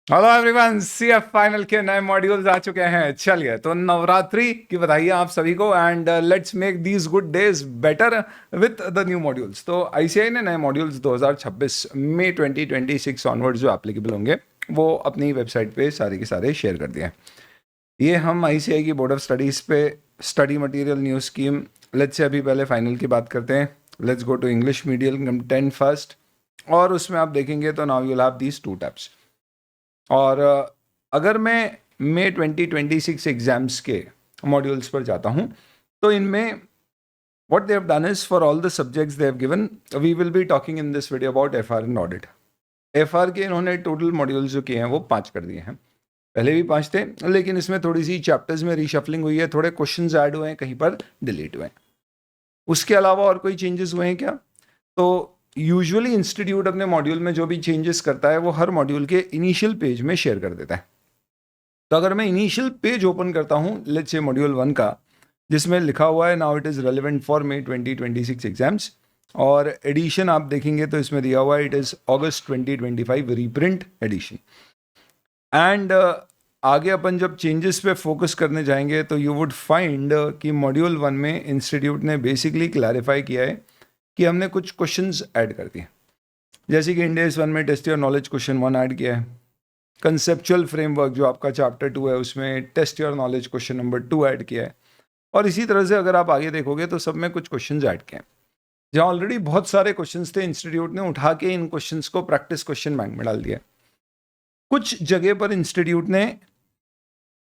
Hello everyone, CF final के नए modules आ चुके हैं। चलिए, तो नवरात्रि की बधाई आप सभी को and let's make these good days better with the new modules. तो आईसीआई ने नए मॉड्यूल्स 2026 मई 2026 ऑनवर्ड्स जो एप्लीकेबल होंगे वो अपनी वेबसाइट पे सारे के सारे शेयर कर दिए हैं। ये हम आईसीआई की बोर्ड ऑफ स्टडीज़ पे study material new scheme, let's say अभी पहले फाइनल की बात करते हैं। Let's go to English medium content first, और उसमें आप देखेंगे तो now you will have these two tabs. और अगर मैं मई 2026 एग्जाम्स के मॉड्यूल्स पर जाता हूँ तो इनमें what they have done is for all the subjects they have given, we will be talking in this video about FR and audit. FR के इन्होंने टोटल मॉड्यूल्स जो किए हैं वो 5 कर दिए हैं। पहले भी 5 थे, लेकिन इसमें थोड़ी सी चैप्टर्स में रीशफलिंग हुई है, थोड़े क्वेश्चंस ऐड हुए हैं, कहीं पर डिलीट हुए हैं। उसके अलावा और कोई चेंजेस हुए हैं क्या? तो यूजुअली इंस्टीट्यूट अपने मॉड्यूल में जो भी चेंजेस करता है वो हर मॉड्यूल के इनिशियल पेज में शेयर कर देता है। तो अगर मैं इनिशियल पेज ओपन करता हूँ लेट्स से मॉड्यूल 1 का, जिसमें लिखा हुआ है now it is relevant for May 2026 exams, और एडिशन आप देखेंगे तो इसमें दिया हुआ है it is August 2025 reprint edition. And आगे अपन जब चेंजेस पे फोकस करने जाएंगे तो यू वुड फाइंड कि मॉड्यूल 1 में इंस्टीट्यूट ने बेसिकली क्लैरिफाई किया है कि हमने कुछ क्वेश्चंस ऐड कर दिए, जैसे कि इंडेस 1 में test your knowledge question 1 add किया है। कंसेप्चुअल फ्रेमवर्क जो आपका चैप्टर 2 है उसमें test your knowledge question number 2 add किया है। और इसी तरह से अगर आप आगे देखोगे तो सब में कुछ क्वेश्चंस ऐड किए हैं। जहाँ ऑलरेडी बहुत सारे क्वेश्चंस थे, इंस्टीट्यूट ने उठा के इन क्वेश्चंस को प्रैक्टिस क्वेश्चन बैंक में डाल दिया। कुछ जगह पर इंस्टीट्यूट ने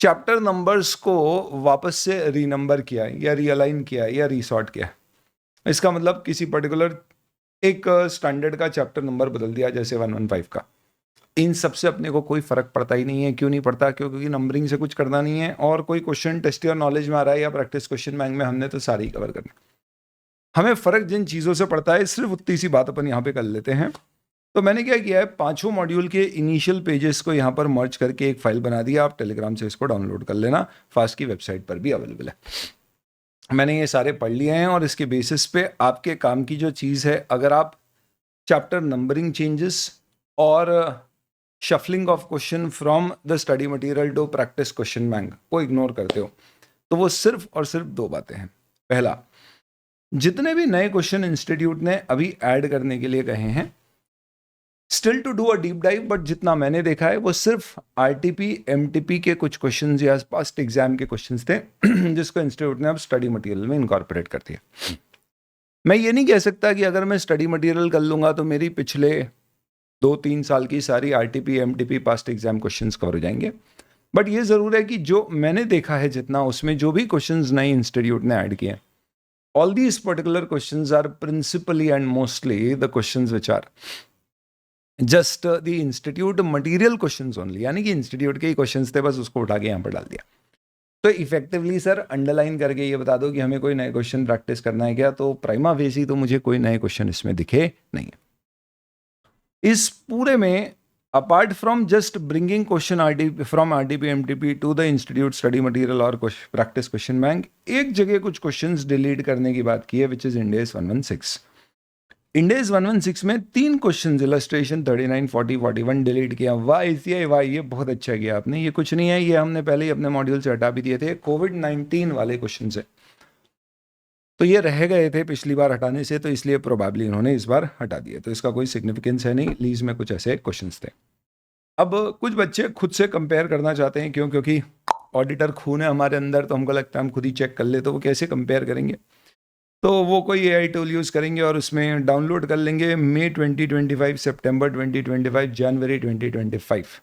चैप्टर नंबर्स को वापस से रीनंबर किया है या रीअलाइन किया है या रीसॉर्ट किया है। इसका मतलब किसी पर्टिकुलर एक स्टैंडर्ड का चैप्टर नंबर बदल दिया, जैसे 115 का। इन सबसे अपने को कोई फर्क पड़ता ही नहीं है। क्यों नहीं पड़ता? क्योंकि नंबरिंग से कुछ करना नहीं है, और कोई क्वेश्चन टेस्ट या नॉलेज में आ रहा है या प्रैक्टिस क्वेश्चन बैंक में, हमने तो सारी कवर करना। हमें फर्क जिन चीज़ों से पड़ता है सिर्फ उतनी सी बात अपन यहाँ पे कर लेते हैं। तो मैंने क्या किया है, पांचों मॉड्यूल के इनिशियल पेजेस को यहाँ पर मर्ज करके एक फाइल बना दिया। आप टेलीग्राम से इसको डाउनलोड कर लेना, फास्ट की वेबसाइट पर भी अवेलेबल है। मैंने ये सारे पढ़ लिए हैं, और इसके बेसिस पे आपके काम की जो चीज़ है, अगर आप चैप्टर नंबरिंग चेंजेस और shuffling of question from the study material to practice question bank को इग्नोर करते हो, तो वो सिर्फ और सिर्फ 2 बातें हैं। पहला, जितने भी नए क्वेश्चन इंस्टीट्यूट ने अभी ऐड करने के लिए कहे हैं, still to do a deep dive, but जितना मैंने देखा है वो सिर्फ आरटीपी एमटीपी के कुछ क्वेश्चंस या पास्ट एग्जाम के क्वेश्चंस थे जिसको इंस्टीट्यूट ने अब स्टडी मटेरियल में इनकॉर्पोरेट कर दिया। मैं ये नहीं कह सकता कि अगर मैं स्टडी मटेरियल कर लूंगा तो मेरी पिछले 2-3 साल की सारी RTP MTP past exam questions cover हो जाएंगे, बट ये ज़रूर है कि जो मैंने देखा है जितना, उसमें जो भी क्वेश्चंस नए इंस्टीट्यूट ने ऐड किए, all these particular questions are principally and mostly the questions which are just the institute material questions only, यानी कि इंस्टीट्यूट के ही क्वेश्चंस थे, बस उसको उठा के यहाँ पर डाल दिया। तो इफेक्टिवली सर अंडरलाइन करके ये बता दो कि हमें कोई नए क्वेश्चन प्रैक्टिस करना है क्या, तो प्राइमा फेसी तो मुझे कोई नए क्वेश्चन इसमें दिखे नहीं है। इस पूरे में apart from just bringing question from RTP MTP to the institute study material और प्रैक्टिस क्वेश्चन बैंक, एक जगह कुछ क्वेश्चंस डिलीट करने की बात की है, विच इज इंडेस 116। इंडेस 116 में 3 क्वेश्चन इलस्ट्रेशन 39, 40, 41 डिलीट किया। वाह, ये बहुत अच्छा किया आपने। ये कुछ नहीं है, ये हमने पहले ही अपने मॉड्यूल से हटा भी दिए थे, कोविड-19 वाले क्वेश्चन से। तो ये रह गए थे पिछली बार हटाने से, तो इसलिए प्रोबेबली इन्होंने इस बार हटा दिए। तो इसका कोई सिग्निफिकेंस है नहीं, लीज में कुछ ऐसे क्वेश्चंस थे। अब कुछ बच्चे खुद से कंपेयर करना चाहते हैं, क्यों? क्योंकि ऑडिटर खून है हमारे अंदर, तो हमको लगता है हम खुद ही चेक कर ले। तो वो कैसे कंपेयर करेंगे? तो वो कोई एआई टूल यूज़ करेंगे और उसमें डाउनलोड कर लेंगे मई 2025, सितंबर 2025, जनवरी 2025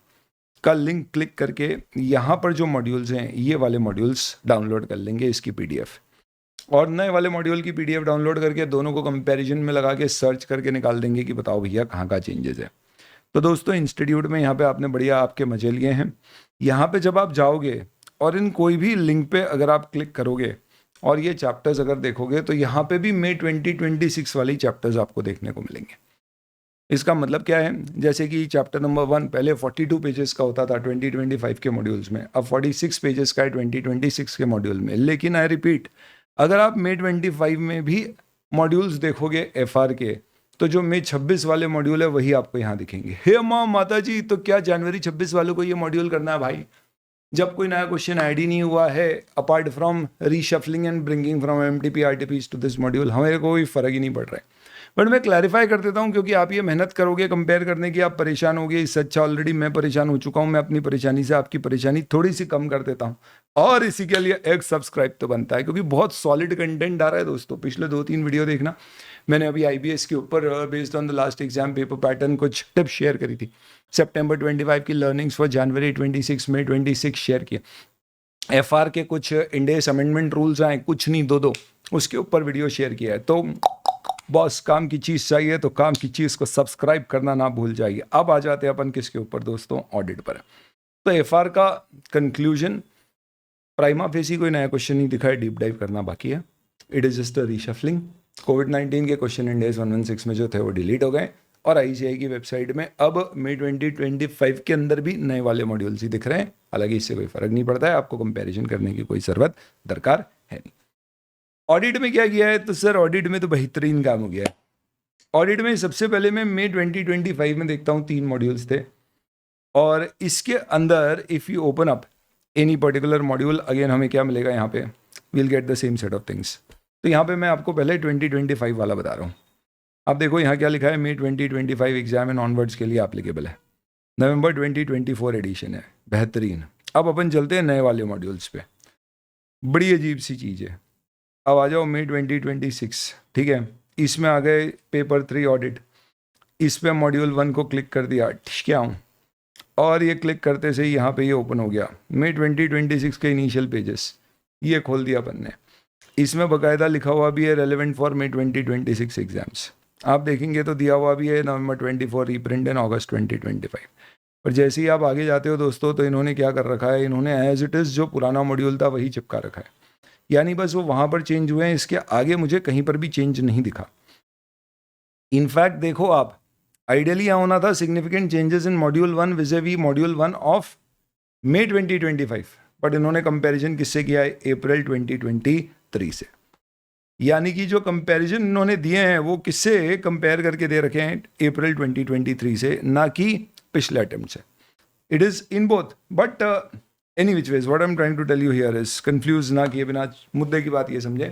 का लिंक क्लिक करके यहाँ पर जो मॉड्यूल्स हैं ये वाले मॉड्यूल्स डाउनलोड कर लेंगे, इसकी पीडीएफ, और नए वाले मॉड्यूल की पीडीएफ डाउनलोड करके दोनों को कंपैरिजन में लगा के सर्च करके निकाल देंगे कि बताओ भैया कहाँ का चेंजेस है। तो दोस्तों, इंस्टीट्यूट में यहाँ पे आपने बढ़िया आपके मजे लिए हैं। यहाँ पे जब आप जाओगे और इन कोई भी लिंक पे अगर आप क्लिक करोगे और ये चैप्टर्स अगर देखोगे, तो यहाँ पे भी मई 2026 वाली चैप्टर्स आपको देखने को मिलेंगे। इसका मतलब क्या है? जैसे कि चैप्टर नंबर 1 पहले 42 पेजेस का होता था 2025 के मॉड्यूल्स में, अब 46 पेजेस का है 2026 के मॉड्यूल में। लेकिन आई रिपीट, अगर आप मई 25 में भी मॉड्यूल्स देखोगे एफआर के, तो जो मई 26 वाले मॉड्यूल है वही आपको यहाँ दिखेंगे। हे माँ माता जी, तो क्या जनवरी 26 वालों को ये मॉड्यूल करना है भाई? जब कोई नया क्वेश्चन ऐड नहीं हुआ है apart from reshuffling and bringing from MTP RTPs to this module, हमें कोई फर्क ही नहीं पड़ रहा है। बट मैं क्लैरिफाई कर देता हूँ, क्योंकि आप ये मेहनत करोगे कंपेयर करने की, आप परेशान होगे। इससे अच्छा ऑलरेडी मैं परेशान हो चुका हूँ, मैं अपनी परेशानी से आपकी परेशानी थोड़ी सी कम कर देता हूँ। और इसी के लिए एक सब्सक्राइब तो बनता है, क्योंकि बहुत सॉलिड कंटेंट आ रहा है दोस्तों। पिछले 2-3 वीडियो देखना, मैंने अभी IBS के ऊपर based on the last exam paper pattern कुछ टिप्स शेयर करी थी। सितंबर 25 की learnings for January 26, May 26 share किए। FR के कुछ इंडेस अमेंडमेंट रूल्स आए, कुछ नहीं दो उसके ऊपर वीडियो शेयर किया है। तो बॉस, काम की चीज़ चाहिए तो काम की चीज़ को सब्सक्राइब करना ना भूल जाइए। अब आ जाते हैं अपन किसके ऊपर दोस्तों? ऑडिट पर। तो FR का कंक्लूजन, प्राइमा फेसी कोई नया क्वेश्चन नहीं दिखा है, डीप डाइव करना बाकी है। It is just a reshuffling. कोविड-19 के क्वेश्चन इंडेस 116 में जो थे वो डिलीट हो गए, और ICAI की वेबसाइट में अब मई 2025 के अंदर भी नए वाले मॉड्यूल्स ही दिख रहे हैं। हालांकि इससे कोई फर्क नहीं पड़ता है, आपको कंपैरिजन करने की कोई ज़रूरत दरकार है नहीं। ऑडिट में क्या किया है? तो सर ऑडिट में तो बेहतरीन काम हो गया है। ऑडिट में सबसे पहले मैं मई 2025 में देखता हूँ 3 मॉड्यूल्स थे, और इसके अंदर if you open up any particular module, again हमें क्या मिलेगा यहाँ पे? Will get the same set of things. तो यहाँ पे मैं आपको पहले 2025 वाला बता रहा हूँ। आप देखो यहाँ क्या लिखा है, मई 2025 एग्जाम एंड ऑनवर्ड्स के लिए एप्लीकेबल है। नवंबर 2024 एडिशन है, बेहतरीन। अब अपन चलते हैं नए वाले मॉड्यूल्स पे। बड़ी अजीब सी चीज़ है। अब आ जाओ मई 2026, ठीक है। इसमें आ गए पेपर 3 ऑडिट। इस पे मॉड्यूल 1 को क्लिक कर दिया, क्या हूँ, और ये क्लिक करते से ही यहाँ पे ये ओपन हो गया मई 2026 के इनिशियल पेजेस। ये खोल दिया अपन ने। इसमें बाकायदा लिखा हुआ भी है रेलेवेंट फॉर मई 2026 एग्जाम्स। आप देखेंगे तो दिया हुआ भी है नवंबर 24 रीप्रिंट एंड अगस्त 2025। पर जैसे ही आप आगे जाते हो दोस्तों, तो इन्होंने क्या कर रखा है, इन्होंने एज इट इज़ जो पुराना मॉड्यूल था वही चिपका रखा है। यानी बस वो वहाँ पर चेंज हुए हैं, इसके आगे मुझे कहीं पर भी चेंज नहीं दिखा। इनफैक्ट देखो आप, आइडियली यहाँ होना था significant changes in module 1 vis-a-vis module 1 of May 2025, but इन्होंने कंपैरिजन किससे किया है? अप्रैल 2023 से। यानी कि जो कंपैरिजन इन्होंने दिए हैं वो किससे कंपेयर करके दे रखे हैं? अप्रैल 2023 से, ना कि पिछले अटेम्प्ट से। It is in both, but any which ways what I am trying to tell you here is, confuse ना किए बिना मुद्दे की बात ये समझे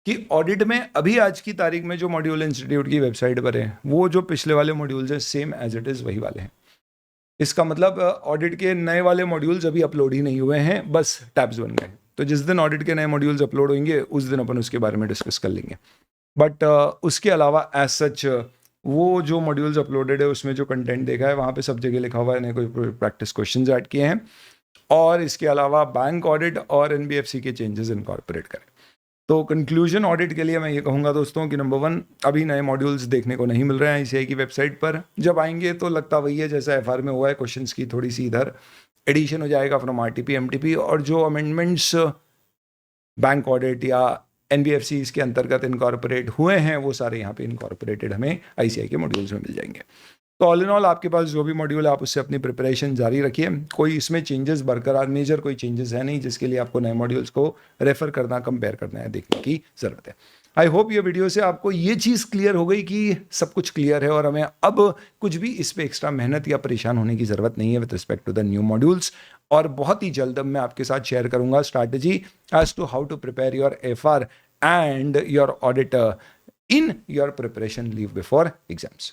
कि ऑडिट में अभी आज की तारीख में जो मॉड्यूल इंस्टीट्यूट की वेबसाइट पर है, वो जो पिछले वाले मॉड्यूल्स हैं सेम एज इट इज़ वही वाले हैं। इसका मतलब ऑडिट के नए वाले मॉड्यूल्स अभी अपलोड ही नहीं हुए हैं, बस टैब्स बन गए। तो जिस दिन ऑडिट के नए मॉड्यूल्स अपलोड होंगे उस दिन अपन उसके बारे में डिस्कस कर लेंगे। बट उसके अलावा एज सच वो जो मॉड्यूल्स अपलोडेड है उसमें जो कंटेंट देखा है वहाँ पे सब जगह लिखा हुआ है नए कोई प्रैक्टिस क्वेश्चंस ऐड किए हैं, और इसके अलावा बैंक ऑडिट और NBFC के चेंजेस इनकॉर्पोरेट करें। तो कंक्लूजन ऑडिट के लिए मैं ये कहूँगा दोस्तों कि नंबर 1, अभी नए मॉड्यूल्स देखने को नहीं मिल रहे हैं ICAI की वेबसाइट पर। जब आएंगे तो लगता वही है जैसा FR में हुआ है, क्वेश्चंस की थोड़ी सी इधर एडिशन हो जाएगा फ्रॉम RTP MTP, और जो अमेंडमेंट्स बैंक ऑडिट या NBFC इसके अंतर्गत इनकॉर्पोरेट हुए हैं वो सारे यहाँ पे इनकॉर्पोरेटेड हमें ICAI के मॉड्यूल्स में मिल जाएंगे। तो ऑल इन ऑल आपके पास जो भी मॉड्यूल है आप उससे अपनी प्रिपरेशन जारी रखिए। कोई इसमें चेंजेस बरकरार, मेजर कोई चेंजेस है नहीं जिसके लिए आपको नए मॉड्यूल्स को रेफर करना, कंपेयर करना है, देखने की ज़रूरत है। आई होप ये वीडियो से आपको ये चीज़ क्लियर हो गई कि सब कुछ क्लियर है और हमें अब कुछ भी इस पर एक्स्ट्रा मेहनत या परेशान होने की ज़रूरत नहीं है with respect to the new modules. और बहुत ही जल्द मैं आपके साथ शेयर करूँगा strategy as to how to prepare your FR and your audit in your preparation leave before exams.